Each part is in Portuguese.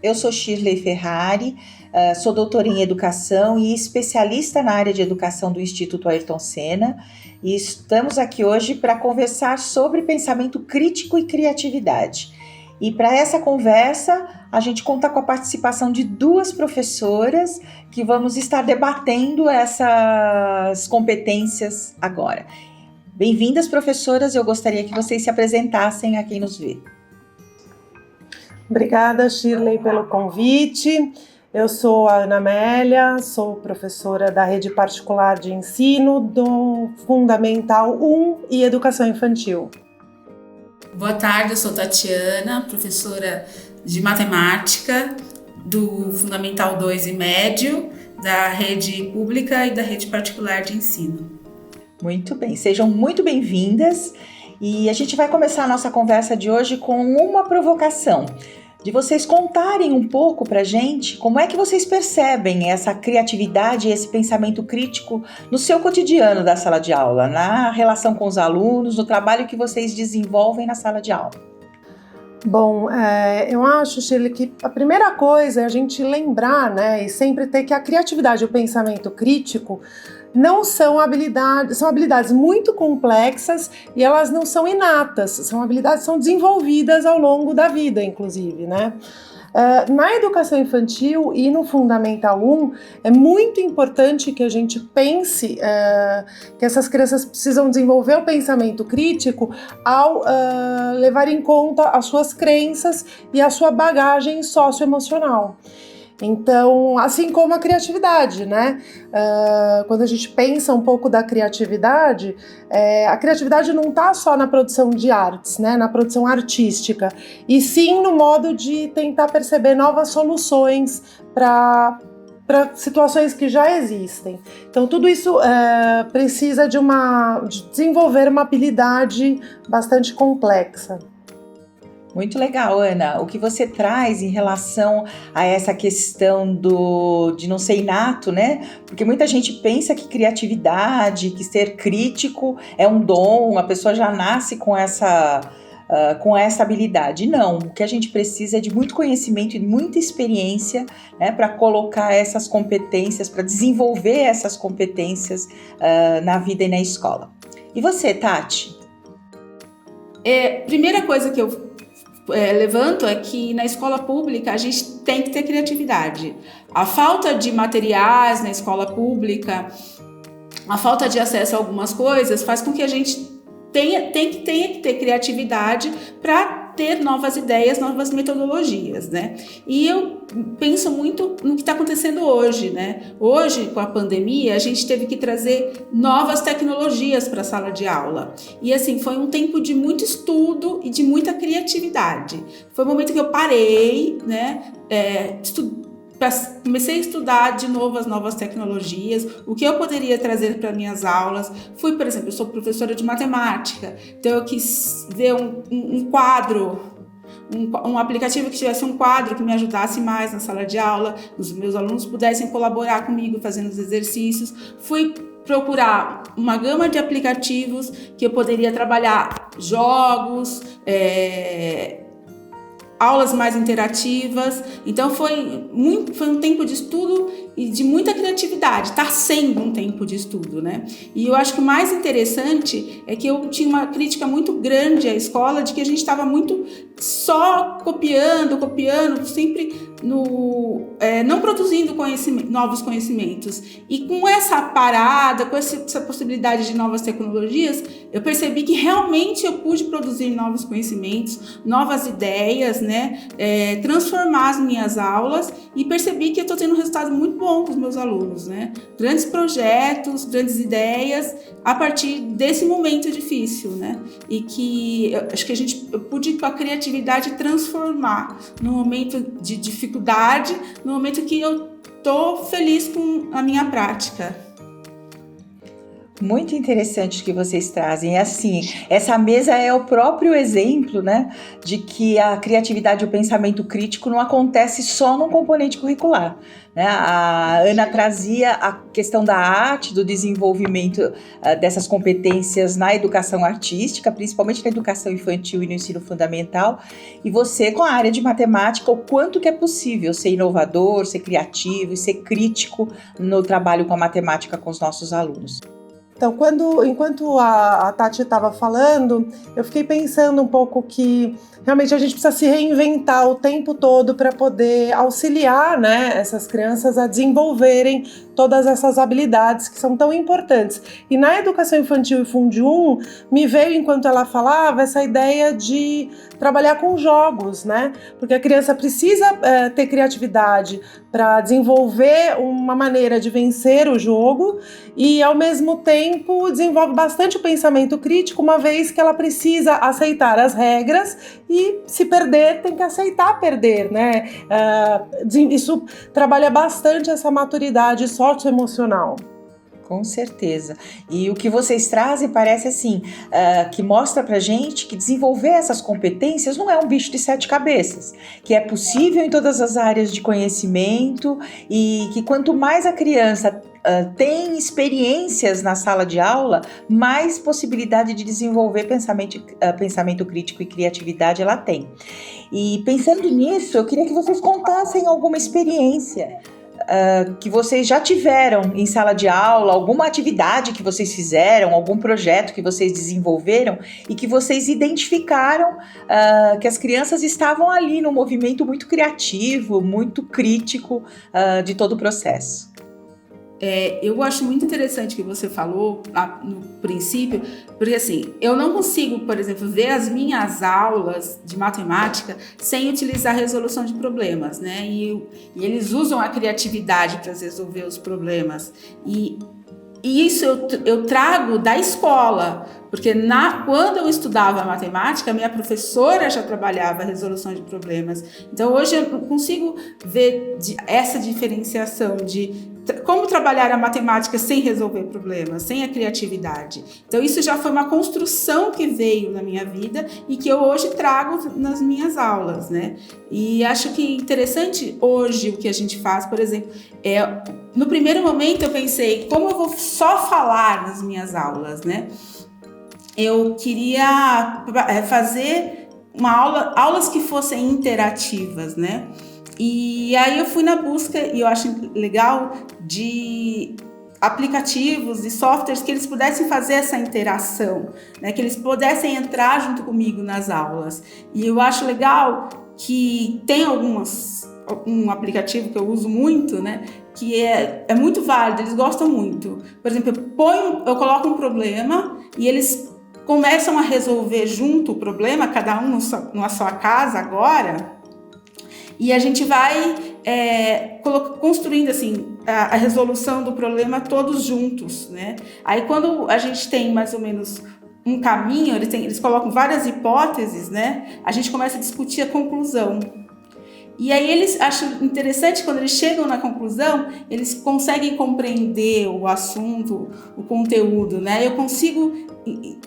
Eu sou Shirley Ferrari, sou doutora em educação e especialista na área de educação do Instituto Ayrton Senna, e estamos aqui hoje para conversar sobre pensamento crítico e criatividade. E para essa conversa, a gente conta com a participação de duas professoras que vamos estar debatendo essas competências agora. Bem-vindas, professoras, eu gostaria que vocês se apresentassem a quem nos vê. Obrigada, Shirley, pelo convite. Eu sou a Ana Amélia, sou professora da rede particular de ensino do Fundamental 1 e Educação Infantil. Boa tarde, eu sou Tatiana, professora de matemática do Fundamental 2 e Médio, da rede pública e da rede particular de ensino. Muito bem, sejam muito bem-vindas. E a gente vai começar a nossa conversa de hoje com uma provocação, de vocês contarem um pouco pra gente como é que vocês percebem essa criatividade e esse pensamento crítico no seu cotidiano da sala de aula, na relação com os alunos, no trabalho que vocês desenvolvem na sala de aula. Bom, eu acho, Shirley, que a primeira coisa é a gente lembrar, né, e sempre ter que a criatividade e o pensamento crítico não são habilidades, são habilidades muito complexas e elas não são inatas, são habilidades que são desenvolvidas ao longo da vida, inclusive, né? Na educação infantil e no Fundamental 1, é muito importante que a gente pense que essas crianças precisam desenvolver o pensamento crítico ao levar em conta as suas crenças e a sua bagagem socioemocional. Então, assim como a criatividade, né? Quando a gente pensa um pouco da criatividade, a criatividade não está só na produção de artes, né? Na produção artística, e sim no modo de tentar perceber novas soluções para situações que já existem. Então, tudo isso precisa de desenvolver uma habilidade bastante complexa. Muito legal, Ana. O que você traz em relação a essa questão de não ser inato, né? Porque muita gente pensa que criatividade, que ser crítico é um dom, a pessoa já nasce com essa habilidade. Não, o que a gente precisa é de muito conhecimento e muita experiência, né, para colocar essas competências, para desenvolver essas competências na vida e na escola. E você, Tati? Primeira coisa que eu levanto é que na escola pública a gente tem que ter criatividade. A falta de materiais na escola pública, a falta de acesso a algumas coisas faz com que a gente tenha que ter criatividade para ter novas ideias, novas metodologias, né? E eu penso muito no que está acontecendo hoje, né? Hoje, com a pandemia, a gente teve que trazer novas tecnologias para a sala de aula. E assim, foi um tempo de muito estudo e de muita criatividade. Foi um momento que eu parei, né? Comecei a estudar de novo as novas tecnologias, o que eu poderia trazer para minhas aulas. Por exemplo, eu sou professora de matemática, então eu quis ver um quadro, um aplicativo que tivesse um quadro que me ajudasse mais na sala de aula, os meus alunos pudessem colaborar comigo fazendo os exercícios. Fui procurar uma gama de aplicativos que eu poderia trabalhar jogos, aulas mais interativas. Então foi um tempo de estudo e de muita criatividade. Está sendo um tempo de estudo, né? E eu acho que o mais interessante é que eu tinha uma crítica muito grande à escola de que a gente estava muito só copiando, sempre não produzindo novos conhecimentos. E com essa parada, com essa possibilidade de novas tecnologias, eu percebi que realmente eu pude produzir novos conhecimentos, novas ideias, né? Transformar as minhas aulas, e percebi que eu estou tendo um resultado muito bom com os meus alunos, né? Grandes projetos, grandes ideias, a partir desse momento difícil, né? E que eu acho que eu pude, com a criatividade, transformar no momento de dificuldade, no momento que eu estou feliz com a minha prática. Muito interessante o que vocês trazem. Assim, essa mesa é o próprio exemplo, né, de que a criatividade e o pensamento crítico não acontece só no componente curricular, né? A Ana trazia a questão da arte, do desenvolvimento dessas competências na educação artística, principalmente na educação infantil e no ensino fundamental, e você com a área de matemática, o quanto que é possível ser inovador, ser criativo e ser crítico no trabalho com a matemática com os nossos alunos. Então, enquanto a Tati estava falando, eu fiquei pensando um pouco que realmente a gente precisa se reinventar o tempo todo para poder auxiliar, né, essas crianças a desenvolverem todas essas habilidades que são tão importantes. E na educação infantil e Fundi 1, me veio, enquanto ela falava, essa ideia de trabalhar com jogos, né? Porque a criança precisa ter criatividade para desenvolver uma maneira de vencer o jogo e, ao mesmo tempo, desenvolve bastante o pensamento crítico, uma vez que ela precisa aceitar as regras e, se perder, tem que aceitar perder, né? Isso trabalha bastante essa maturidade socioemocional. Com certeza. E o que vocês trazem parece assim, que mostra pra gente que desenvolver essas competências não é um bicho de 7 cabeças, que é possível em todas as áreas de conhecimento e que quanto mais a criança tem experiências na sala de aula, mais possibilidade de desenvolver pensamento crítico e criatividade ela tem. E pensando nisso, eu queria que vocês contassem alguma experiência que vocês já tiveram em sala de aula, alguma atividade que vocês fizeram, algum projeto que vocês desenvolveram e que vocês identificaram que as crianças estavam ali num movimento muito criativo, muito crítico de todo o processo. Eu acho muito interessante o que você falou no princípio, porque assim, eu não consigo, por exemplo, ver as minhas aulas de matemática sem utilizar a resolução de problemas, né? E eles usam a criatividade para resolver os problemas. E isso eu trago da escola, porque quando eu estudava matemática, minha professora já trabalhava a resolução de problemas. Então, hoje eu consigo ver essa diferenciação de como trabalhar a matemática sem resolver problemas, sem a criatividade. Então, isso já foi uma construção que veio na minha vida e que eu hoje trago nas minhas aulas, né? E acho que interessante hoje o que a gente faz, por exemplo, no primeiro momento eu pensei, como eu vou só falar nas minhas aulas, né? Eu queria fazer aulas que fossem interativas, né? E aí eu fui na busca, e eu acho legal, de aplicativos e softwares que eles pudessem fazer essa interação, né? Que eles pudessem entrar junto comigo nas aulas. E eu acho legal que tem um aplicativo que eu uso muito, né? Que é muito válido, eles gostam muito. Por exemplo, eu coloco um problema e eles começam a resolver junto o problema, cada um na sua casa agora. E a gente vai construindo assim, a resolução do problema todos juntos, né? Aí quando a gente tem mais ou menos um caminho, eles colocam várias hipóteses, né? A gente começa a discutir a conclusão. E aí eles acham interessante quando eles chegam na conclusão, eles conseguem compreender o assunto, o conteúdo, né? Eu consigo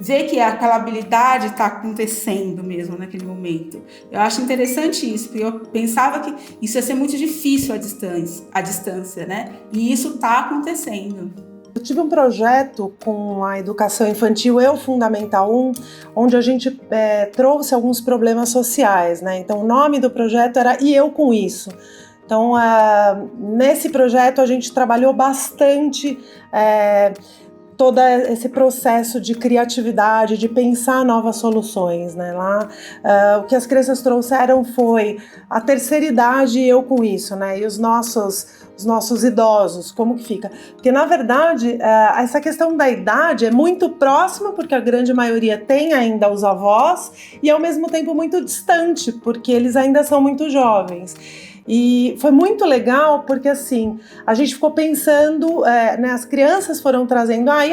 ver que aquela habilidade está acontecendo mesmo naquele momento. Eu acho interessante isso, porque eu pensava que isso ia ser muito difícil à distância, né? E isso está acontecendo. Eu tive um projeto com a educação infantil e o Fundamental 1, onde a gente trouxe alguns problemas sociais, né? Então, o nome do projeto era E Eu Com Isso. Então, nesse projeto, a gente trabalhou bastante todo esse processo de criatividade, de pensar novas soluções, né? Lá, o que as crianças trouxeram foi a terceira idade e eu com isso, né? E os nossos idosos, como que fica? Porque, na verdade, essa questão da idade é muito próxima, porque a grande maioria tem ainda os avós, e ao mesmo tempo muito distante, porque eles ainda são muito jovens. E foi muito legal porque assim, a gente ficou pensando, né, as crianças foram trazendo, e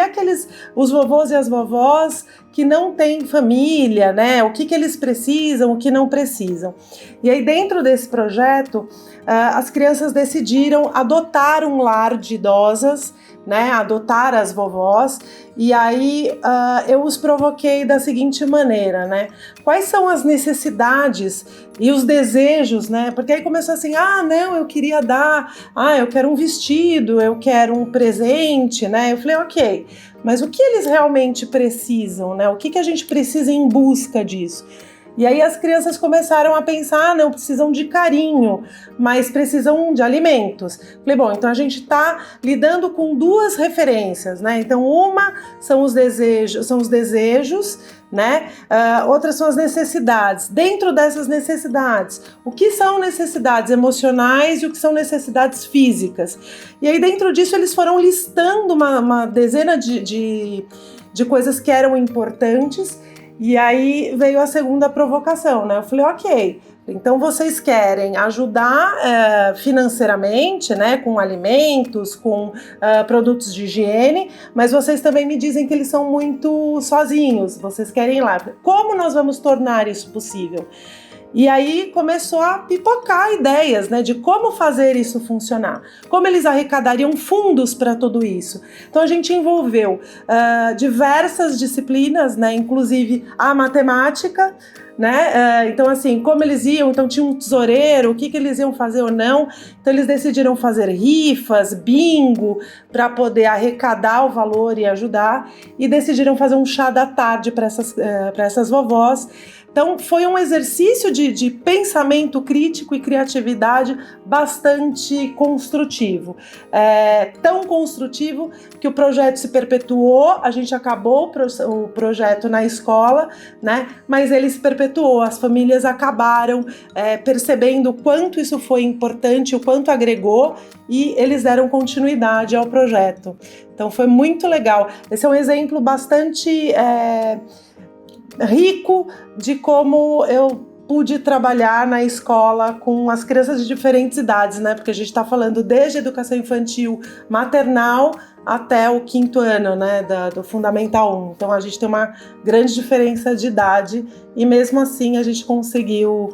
os vovôs e as vovós que não têm família, né, o que eles precisam, o que não precisam. E aí dentro desse projeto, as crianças decidiram adotar um lar de idosas, né, adotar as vovós, e aí eu os provoquei da seguinte maneira, né? Quais são as necessidades e os desejos, né? Porque aí começou assim, não, eu queria dar, eu quero um vestido, eu quero um presente, né? Eu falei, ok, mas o que eles realmente precisam, né? O que a gente precisa em busca disso? E aí as crianças começaram a pensar, não, precisam de carinho, mas precisam de alimentos. Falei, bom, então a gente está lidando com duas referências, né? Então uma são os desejos, né? Outras são as necessidades. Dentro dessas necessidades, o que são necessidades emocionais e o que são necessidades físicas? E aí dentro disso eles foram listando uma dezena de coisas que eram importantes. E aí veio a segunda provocação, né? Eu falei, ok, então vocês querem ajudar financeiramente, né, com alimentos, com produtos de higiene, mas vocês também me dizem que eles são muito sozinhos, vocês querem ir lá. Como nós vamos tornar isso possível? E aí começou a pipocar ideias, né, de como fazer isso funcionar, como eles arrecadariam fundos para tudo isso. Então a gente envolveu diversas disciplinas, né, inclusive a matemática, né? Então assim, como eles iam, então tinha um tesoureiro, o que eles iam fazer ou não. Então eles decidiram fazer rifas, bingo, para poder arrecadar o valor e ajudar, e decidiram fazer um chá da tarde para essas vovós. Então, foi um exercício de pensamento crítico e criatividade bastante construtivo. Tão construtivo que o projeto se perpetuou, a gente acabou o projeto na escola, né? Mas ele se perpetuou, as famílias acabaram percebendo o quanto isso foi importante, o quanto agregou, e eles deram continuidade ao projeto. Então, foi muito legal. Esse é um exemplo bastante rico de como eu pude trabalhar na escola com as crianças de diferentes idades, né? Porque a gente está falando desde a educação infantil maternal até o 5º ano, né? Do Fundamental 1. Então a gente tem uma grande diferença de idade e mesmo assim a gente conseguiu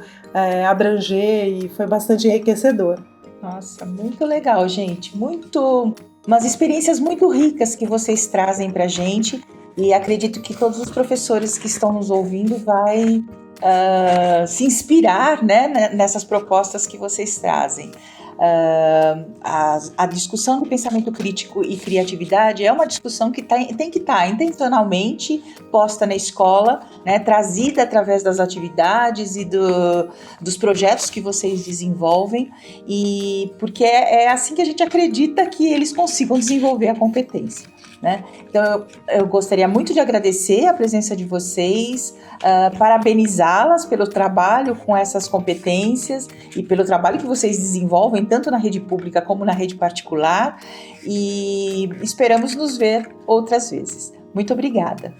abranger e foi bastante enriquecedor. Nossa, muito legal, gente. Umas experiências muito ricas que vocês trazem pra gente. E acredito que todos os professores que estão nos ouvindo vai se inspirar, né, nessas propostas que vocês trazem. A discussão do pensamento crítico e criatividade é uma discussão que tem que estar intencionalmente posta na escola, né, trazida através das atividades e dos projetos que vocês desenvolvem, e porque é assim que a gente acredita que eles consigam desenvolver a competência. Né? Então eu gostaria muito de agradecer a presença de vocês, parabenizá-las pelo trabalho com essas competências e pelo trabalho que vocês desenvolvem tanto na rede pública como na rede particular, e esperamos nos ver outras vezes. Muito obrigada.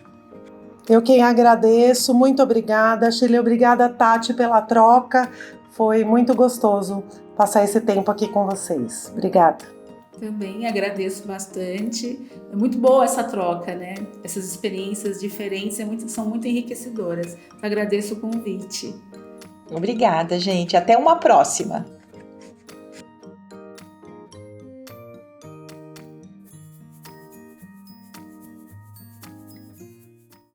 Eu quem agradeço, muito obrigada, Shirley, obrigada, Tati, pela troca, foi muito gostoso passar esse tempo aqui com vocês. Obrigada. Também agradeço bastante. É muito boa essa troca, né? Essas experiências diferentes são muito enriquecedoras. Agradeço o convite. Obrigada, gente. Até uma próxima.